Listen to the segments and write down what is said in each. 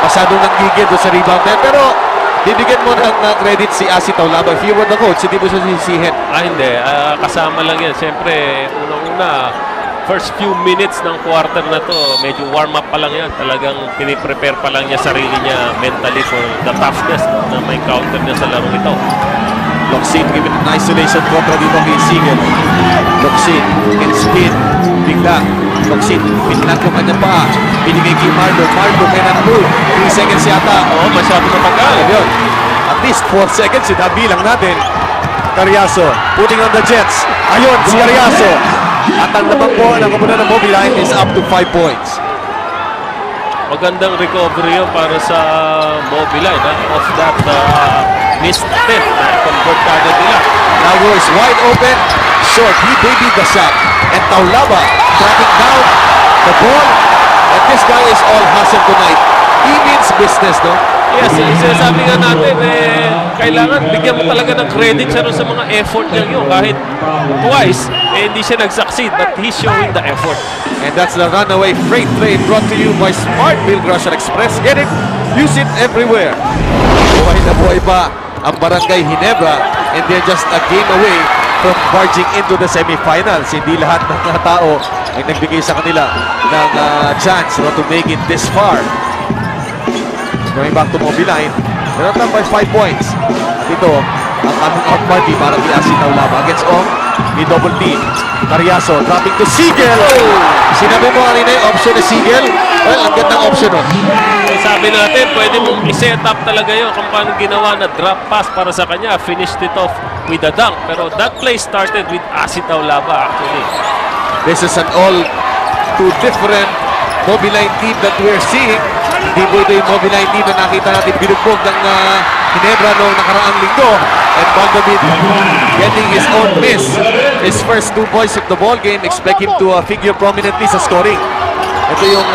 masyadong nanggigil doon sa rebound na yan. Pero bibigyan mo ng credit si Asi Taulaba. If you were the coach, hindi mo siya sisihin. Hindi. Kasama lang yan. Siyempre, unang-una, first few minutes ng quarter na to, medyo warm-up pa lang yan. Talagang piniprepare pa lang niya sarili niya mentally for the toughness na may counter niya sa larong ito. Locsin given an isolation kontra dito kay Sigel. Locsin in spin. Bigla. Locsin, pinlan ko kanya pa. Binigay kay Marlo. Marlo kaya na-move. 3 seconds yata. Oo, masyado matagal. Yun. At least 4 seconds. Sinabilang natin. Carriazo putting on the Jets. Ayun, si Carriazo. At ang naman po ng kapunan ng Mobiline is up to 5 points. Magandang recovery yun para sa Mobiline. Of that missed step na convert kagad nila. Nago is wide open. Short. He babied the shot. And Taulaba tracking down the ball. And this guy is all hustle tonight. He means business, no? Yes, sinasabi nga natin, kailangan bigyan mo talaga ng credit siya sa mga effort niya yun. Kahit twice, hindi siya nag-succeed, but he's showing the effort. And that's the runaway freight train brought to you by Smart Bill Russian Express. Get it, use it everywhere. Buhay na buhay pa ang Barangay Ginebra, and they're just a game away from barging into the semifinals. Hindi lahat ng mga tao ay nagbigay sa kanila ng chance to make it this far. Going back to Mobiline, they're up by 5 points. Dito, ang coming out party para kay Asi Taulaba against Ong. May double team. Carriazo dropping to Sigel. Sinabi mo kanina yung option ni Sigel. Well, ang gandang option nun. Sabi natin, pwede mong i-set up talaga yun kung paano ginawa na drop pass para sa kanya. Finished it off with a dunk. Pero that play started with Asi Taulaba actually. This is an all too different Mobiline team that we're seeing. Hindi po ito yung Mobiline team na nakita natin binugbog ng Ginebra noong nakaraang linggo. And Valdavid getting his own miss. His first 2 points of the ball game. Expect him to figure prominently sa scoring. Ito yung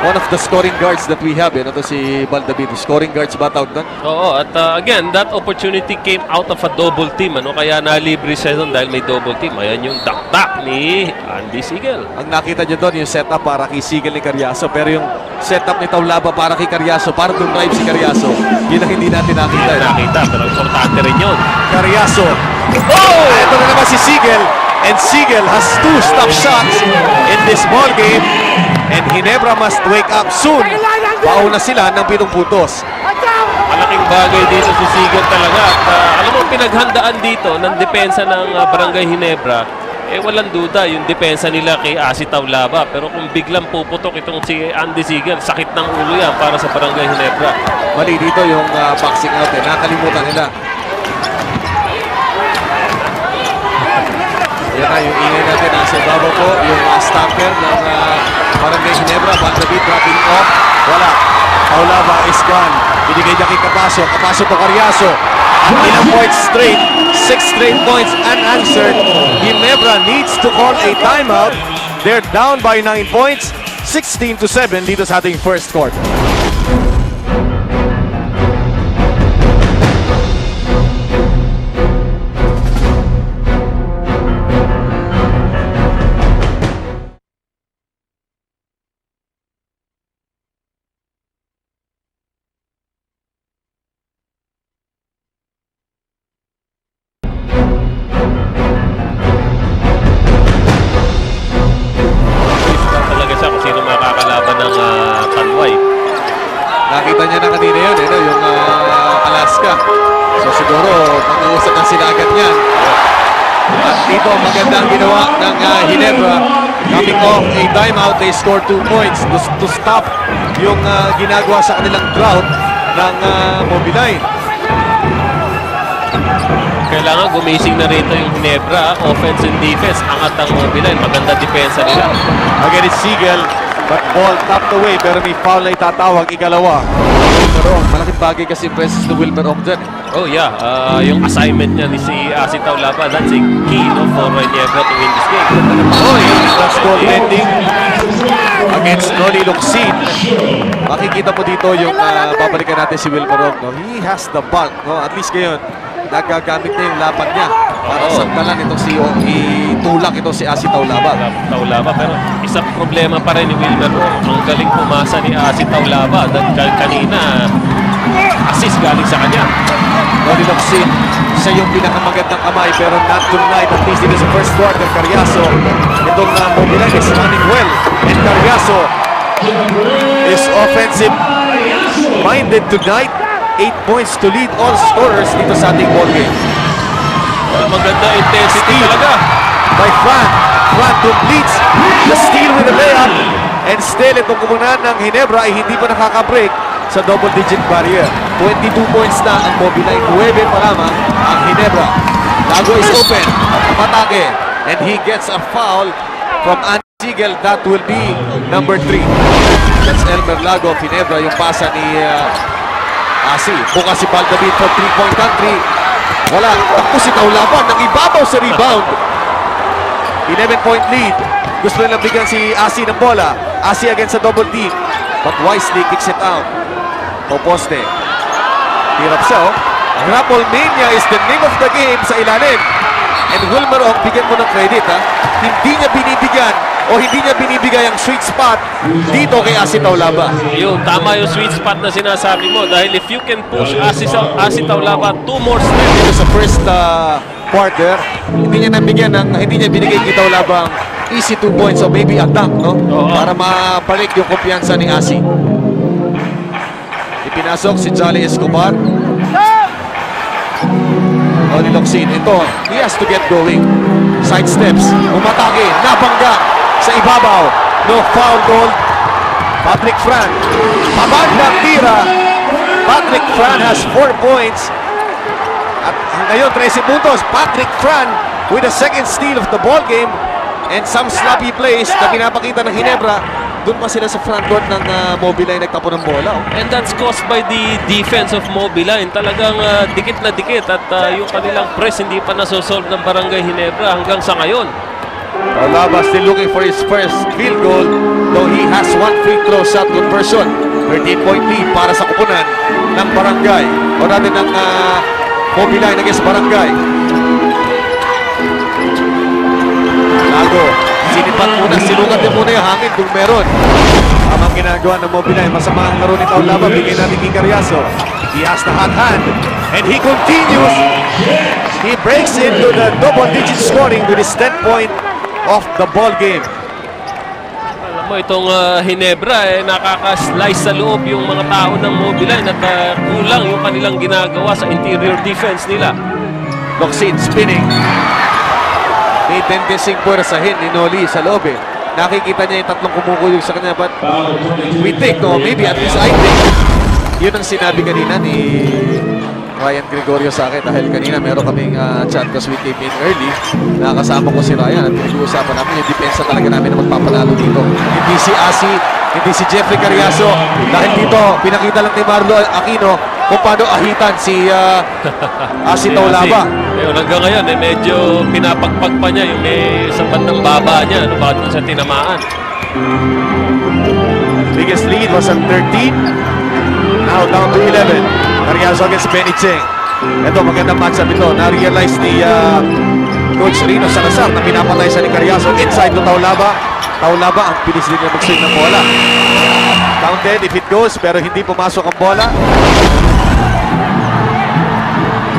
one of the scoring guards that we have. Ito si Valdavid. Scoring guards ba tawag doon? Oo, at again, that opportunity came out of a double team. Kaya nalibre siya doon dahil may double team. Ayan yung dakdak ni Andy Sigel. Ang nakita nyo doon yung setup para kay Sigel ni Carriazo. Pero yung setup ni Taulaba para kay Carriazo, para doon drive si Carriazo, yun ang hindi natin nakita. Nakita, pero importante rin yun. Carriazo. Oh! Ito na naman si Sigel. And Sigel has 2 stop shots in this ball game. And Ginebra must wake up soon. Pauna sila ng 7 puntos. Malaking bagay dito si Sigel talaga. At alam mo, pinaghandaan dito ng depensa ng Barangay Ginebra, walang duda yung depensa nila kay Asi Taulaba. Pero kung biglang puputok itong si Andy Sigel, sakit ng ulo yan para sa Barangay Ginebra. Mali dito yung boxing out. Nakalimutan nila. Yan na yung ingay natin. Nasa baba po yung stamper ng Barangay Ginebra. Valdavid dropping off. Wala. Taulaba is gone. Binigay niya kay Capasso. Capasso to Carriazo. At ilang points straight. 6 straight points unanswered. Ginebra needs to call a timeout. They're down by 9 points. 16-7 dito sa ating first quarter. Nakita niya na kanina yun, yung Alaska. So siguro, mag-uusap na sila agad yan. At dito, maganda ang ginawa ng Ginebra. Coming off a timeout, they score 2 points to stop yung ginagawa sa kanilang drought ng Mobiline. Kailangan gumising na rito yung Ginebra. Offense and defense, angat ang Mobiline. Maganda depensa nila. Again, it's Sigel. But ball tapped away, pero may foul na itatawag, ikalawa. Wilmer Ong, malaking bagay kasi presence ni Wilmer Ong dyan. Oh yeah, yung assignment niya ni si Asi Taulaba, that's a key for Ginebra to win this game. Oh, that's goaltending against Noli Locsin. Makikita mo dito yung babalikan natin si Wilmer Ong. No? He has the bug. No? At least ngayon, nagagamit na yung laban niya para sandalan itong itulak ito si Asi Taulaba. Taulaba, pero isang problema pa rin ni Wilmer Ong. Ang galing pumasa ni Asi Taulaba. Dahil kanina, assist galing sa kanya. Ronnie Locsin, siya yung pinakamagandang kamay pero not tonight, at least dito sa first quarter. Carriazo, itong Mobilan is running well, and Carriazo is offensive minded tonight. 8 points to lead all scorers dito sa ating ball game. Maganda intensity talaga. By Fran. Fran completes the steal with a layup, and still itong kumunan ng Ginebra ay hindi pa nakaka-break sa double-digit barrier. 22 points na ang Mobilay. 9 pa lamang ang Ginebra. Lago is open. Matake. And he gets a foul from Andy Siegel. That will be number 3. That's Elmer Lago of Ginebra. Yung pasa ni Asi. Bukas si Baldavid for 3-point country. Wala. Takbo si Taulaban. Nang-ibabaw sa rebound. 11-point lead. Gusto nilang bigyan si Asi ng bola. Asi against sa double team. But wisely kicks it out. Poposte. Hirap siya, oh. Grapple Mania is the name of the game sa ilalim. And Wilmer Ong, bigyan mo ng credit, ha? Hindi niya binibigyan o hindi niya binibigay ang sweet spot dito kay Asi Taulaba. Yun, tama yung sweet spot na sinasabi mo. Dahil if you can push Asi Taulaba 2 more steps. Dito sa first quarter, hindi niya binigay kay Taulaba ang easy 2 points o maybe a dunk, no? Para mabalik yung kumpiyansa ni Asi. Ipinasok si Jolly Escobar. Ronnie Locsin, ito, he has to get going. Side steps, umatake, nabangga sa ibabaw. No foul call. Patrick Fran, pabandang tira. Patrick Fran has 4 points. At ngayon, 13 puntos. Patrick Fran with the second steal of the ball game. And some sloppy plays na pinapakita ng Ginebra. Doon pa sila sa front court ng Mobiline nagtapo ng bola. And that's caused by the defense of Mobiline. Talagang dikit na dikit at yung kanilang press hindi pa nasosolve ng Barangay Ginebra hanggang sa ngayon. Taulaba still looking for his first field goal, though he has 1 free throw shot conversion. 13-point lead para sa kupunan ng Barangay. O natin ng Mobiline against Barangay. Lago. Sinipat muna, sinukat din muna yung hangin kung meron. Tamang ginagawa ng Mobilay. Masama ang laro ni Taulaba. Bigyan natin kay Carriazo. He has the hot hand. And he continues. He breaks into the double-digit scoring with his 10th point of the ball game. Alam mo, itong Ginebra, nakaka-slice sa loob yung mga tao ng Mobiline at kulang yung kanilang ginagawa sa interior defense nila. Locsin spinning. May tendensing puwersahin ni Noli sa loob, eh. Nakikita niya yung tatlong kumukulog sa kanya, but we think, no, maybe at least I think, yun ang sinabi kanina ni Ryan Gregorio sa akin dahil kanina meron kaming chat because we came in early. Nakasama ko si Ryan at pinag-uusapan namin yung depensa talaga namin na magpapanalo dito. Hindi si Asi, hindi si Jeffrey Carriazo. Dahil dito, pinakita lang ni Marlo Aquino kung paano ahitan si Asi Taulaba. Hanggang ngayon, medyo pinapagpag pa niya yung may sa bandang baba niya. Ano ba dun sa tinamaan? Biggest lead was at 13. Now down to 11. Carriazo against Benny Cheng. Ito, magandang matchup ito. Na-realize ni Coach Rino Salazar na pinapatay sa ni Carriazo. Inside to Taulaba. Taulaba, ang bilis din niya mag-swing ng bola. Counted if it goes, pero hindi pumasok ang bola.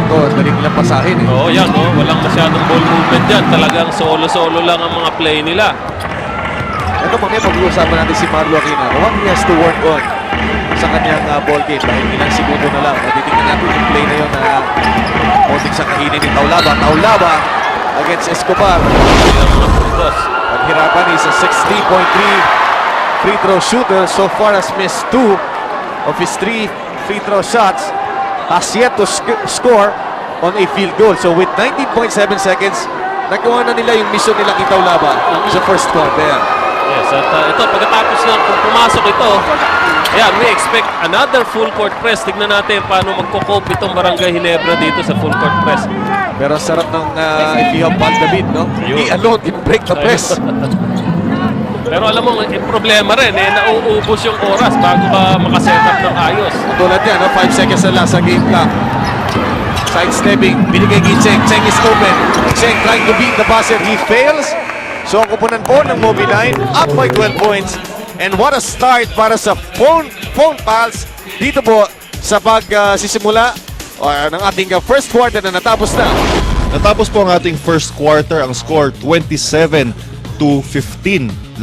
Ito, daling lang pasahin, eh. Oo, yan. Oh. Walang masyadong ball movement dyan. Talagang solo-solo lang ang mga play nila. Ito, mamaya pag-uusapan natin si Marlo Aquino. What he has to work on sa kanyang ball game dahil ilang segundo na lang. Titignan natin yung play na yun na konting sa kahinin ni Taulaba. Taulaba against Escobar. Paghirapan is a 60.3 free throw shooter. So far has missed 2 of his 3 free throw shots. Has yet to score on a field goal. So with 19.7 seconds, nagawa na nila yung mission nila kay Taulaba sa first quarter. Yes, at ito, pagkatapos na kung pumasok ito, ayan, we expect another full court press. Tignan natin paano magko-cope itong Barangay Ginebra dito sa full court press. Pero sarap ng if you have David, no? He alone can break the press. Pero alam mo, problema rin, nauubos yung oras bago ka makaset up ng ayos. Tulad yan, no? 5 seconds na lang sa game clock. Sidestepping, binigay kay Cheng. Cheng is open. Cheng trying to beat the buzzer. He fails. So ang kupunan po ng Mobiline up by 12 points. And what a start para sa phone pals dito po sa pagsisimula ng ating first quarter na natapos na. Natapos po ang ating first quarter, ang score 27-15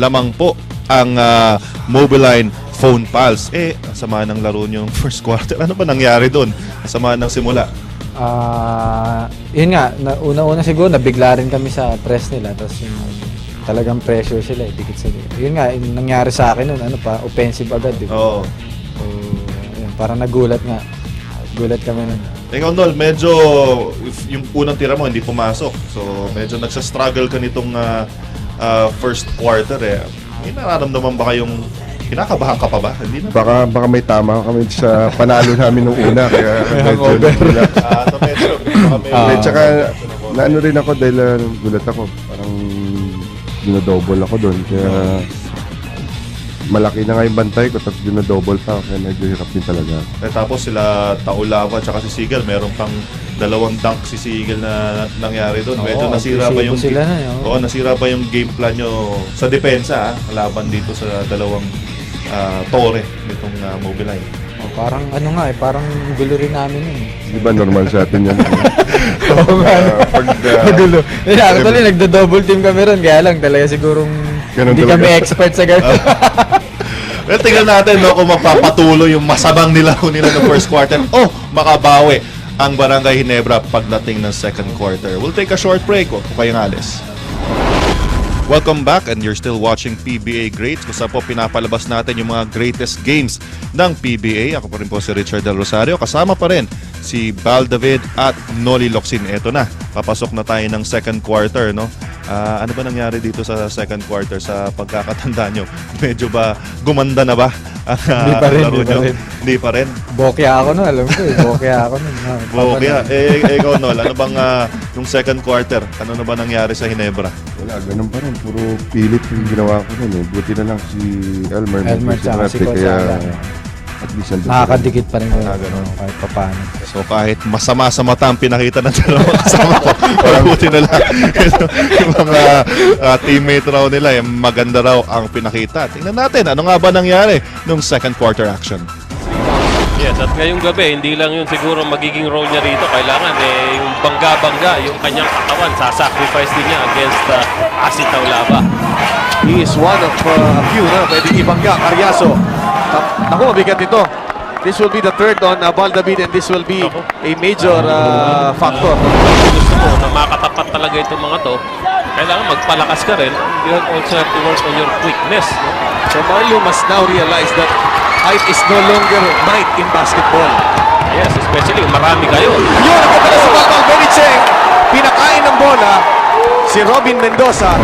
lamang po ang Mobiline Phone Pals. Sama ng laro nyo yung first quarter. Ano ba nangyari doon? Sama ng simula. Yun nga, una-una siguro nabigla rin kami sa press nila, tapos yung talagang pressure sila, dikit sila. Yun nga, yung nangyari sa akin nun, offensive agad, di ba? Oo. So, yun, parang nagulat nga. Gulat kami nun. Ikaw, Nol, medyo yung unang tira mo hindi pumasok. So, medyo nagsa-struggle ka nitong first quarter eh. May nararamdaman ba kayong kinakabahan ka pa ba? Hindi na. Baka may tama kami sa panalo namin nung una, kaya medyo relax. So medyo Tsaka naano rin ako dahil gulat ako. Parang dinodouble ako doon. Kaya malaki na nga yung bantay ko tapos dinodouble pa. Kaya medyo hirap din talaga. tapos sila Taulava at si Sigel, meron pang dalawang dunk si Sigel na nangyari doon. Medyo Oo, nasira ba yung sila na, oo. nasira ba yung game plan nyo sa depensa laban dito sa dalawang tore nitong Mobiline. Parang parang gulo rin namin yun. Di ba normal sa atin yan? Oo nga. Pag Gulo. Actually, nagdo-double team kami ron, kaya lang talaga sigurong Ganun hindi talaga. kami expert sa ganun. Well, tingnan natin kung magpapatuloy yung masabang nilaro nila ng first quarter. Makabawi ang Barangay Ginebra pagdating ng second quarter. We'll take a short break. Huwag po kayong alis. Welcome back and you're still watching PBA Greats kung saan po pinapalabas natin yung mga greatest games ng PBA. Ako pa rin po si Richard Del Rosario. Kasama pa rin si Val David at Noli Locsin. Eto na, papasok na tayo ng second quarter, no? Ano ba nangyari dito sa second quarter sa pagkakatanda nyo? Medyo ba gumanda na ba ang Hindi pa rin, laro hindi pa nyo? rin. Hindi pa rin. Bokya ako nun, alam ko eh. Bokya ako nun. Bokya. Ikaw, Nol, ano bang yung second quarter? Ano na ba nangyari sa Ginebra? wala, ganun pa rin. Puro pilit yung ginawa ko nun eh. Buti na lang si Elmer. Elmer tsaka si Coach Kaya Alan. at least nandun. Nakakadikit pa rin ko. ganun. Kahit pa paano. So kahit masama sa mata ang pinakita ng dalawang kasama ko, mabuti na lang yung mga teammate raw nila, maganda raw ang pinakita. Tingnan natin, ano nga ba nangyari nung second quarter action? Yes, at ngayong gabi, hindi lang yun siguro magiging role niya rito. Kailangan yung bangga-bangga, yung kanyang katawan, sasacrifice din niya against Asi Taulava. He is one of a few na pwedeng ibangga. Carriazo. Naku, mabigat ito. This will be the third on Val David and this will be a major factor. Gusto mo na makatapat talaga itong mga to, kailangan magpalakas ka rin. You also have to work on your quickness. So Marlo must now realize that height is no longer might in basketball. Yes, especially kung marami kayo. Yun, ang ganda sa bakal. Benny Cheng, pinakain ng bola si Robin Mendoza.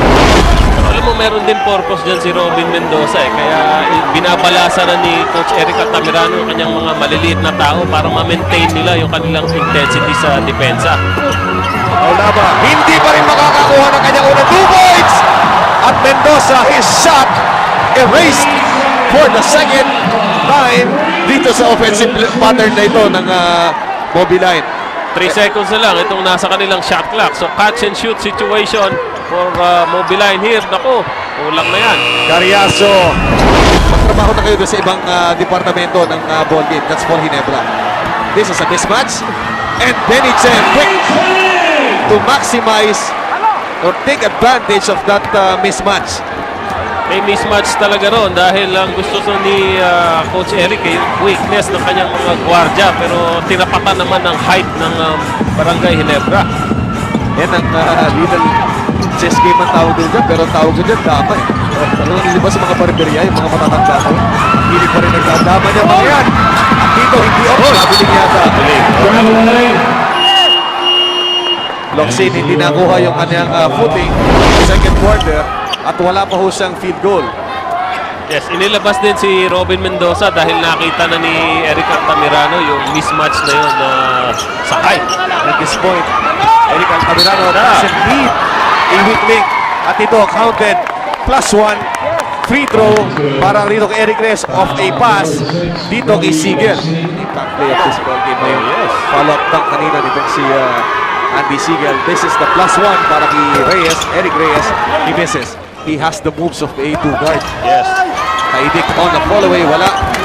Alam mo, meron din purpose dyan si Robin Mendoza kaya binabalasa na ni Coach Eric Altamirano ang kanyang mga maliliit na tao para ma-maintain nila yung kanilang intensity sa depensa. Taulava, hindi pa rin makakakuha ng kanyang unang 2 points. At Mendoza, his shot erased for the second time dito sa offensive pattern na ito ng Mobiline. 3 seconds na lang itong nasa kanilang shot clock. So catch and shoot situation for Mobiline here. Naku, kulang na yan. Carriazo, magtrabaho na kayo doon sa ibang departamento ng ball game. That's for Ginebra. This is a mismatch. And Benny Chen quick to maximize or take advantage of that mismatch. May mismatch talaga ron dahil ang gusto ni Coach Eric yung weakness ng kanyang mga gwardya pero tinapatan naman ng height ng Barangay Ginebra. Yan ang little chess game ang tawag din dyan, pero ang tawag din dyan, dama eh. Talagang nilibas sa mga barberya, yung mga matatanda ko. Hindi pa rin nagdadama niya mga yan. At dito, hindi ako, nabiling yata. Locsin, hindi nakuha yung kanyang footing second quarter at wala pa ho siyang field goal. Yes, inilabas din si Robin Mendoza dahil nakita na ni Eric Altamirano yung mismatch na yun sa height. At this point, Eric Altamirano doesn't need a weak link. At ito, counted +1 free throw para rito kay Eric Reyes off a pass dito kay Sigel. Impact play of this ball game na yun. Follow-up dunk kanina nitong si Andy Sigel. This is the +1 para kay Reyes. Eric Reyes, he misses. He has the moves of the A2 guard. Yes. Kaidik on the fall away, wala.